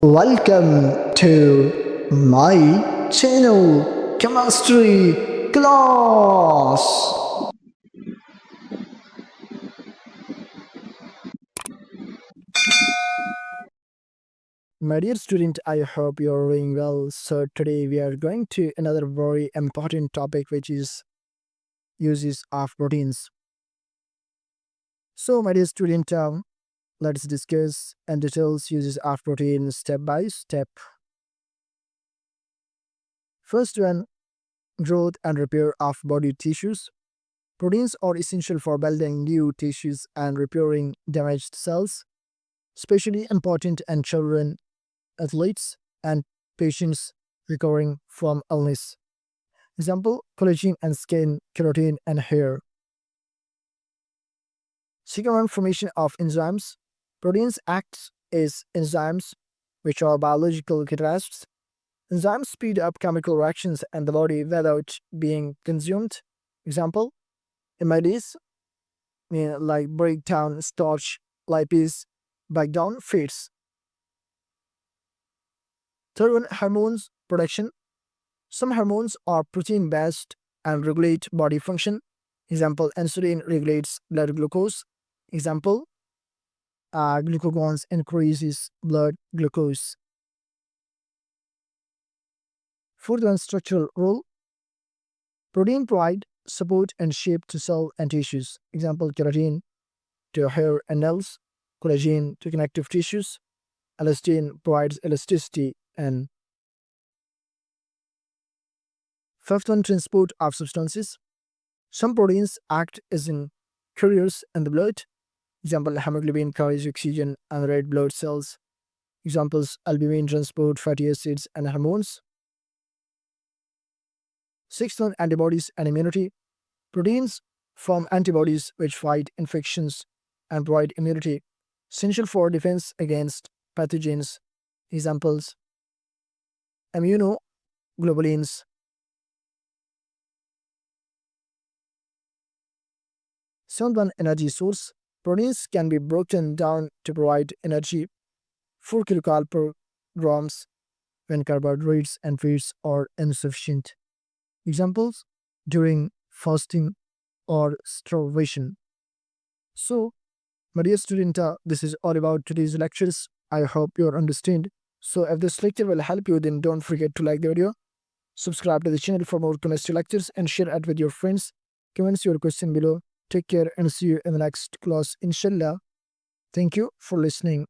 Welcome to my channel, Chemistry Class. My dear student, I hope you're doing well. So today we are going to another very important topic, which is uses of proteins. So my dear student, let's discuss and details uses of protein step by step. First one, growth and repair of body tissues. Proteins are essential for building new tissues and repairing damaged cells, especially important in children, athletes, and patients recovering from illness. Example, collagen and skin, keratin and hair. Second one, formation of enzymes. Proteins act as enzymes, which are biological catalysts. Enzymes speed up chemical reactions in the body without being consumed. Example, amylase, like break down starch, lipase, break down fats. Third one, hormones production. Some hormones are protein based and regulate body function. Example, insulin regulates blood glucose. Example, glucagons increases blood glucose. Fourth one, structural role. Protein provide support and shape to cell and tissues. Example, keratin to hair and nails, collagen to connective tissues, elastin provides elasticity, and fifth one, transport of substances. Some proteins act as in couriers in the blood. Example, hemoglobin carries oxygen and red blood cells. Examples, albumin transport fatty acids and hormones. Sixth one, antibodies and immunity. Proteins form antibodies which fight infections and provide immunity, essential for defense against pathogens. Examples, immunoglobulins. Seventh one, energy source. Proteins can be broken down to provide energy, 4 kilocal per grams when carbohydrates and fats are insufficient. Examples, during fasting or starvation. So, my dear student, this is all about today's lectures. I hope you understand. So, if this lecture will help you, then don't forget to like the video, subscribe to the channel for more chemistry lectures, and share it with your friends. Comments your question below. Take care and see you in the next class, inshallah. Thank you for listening.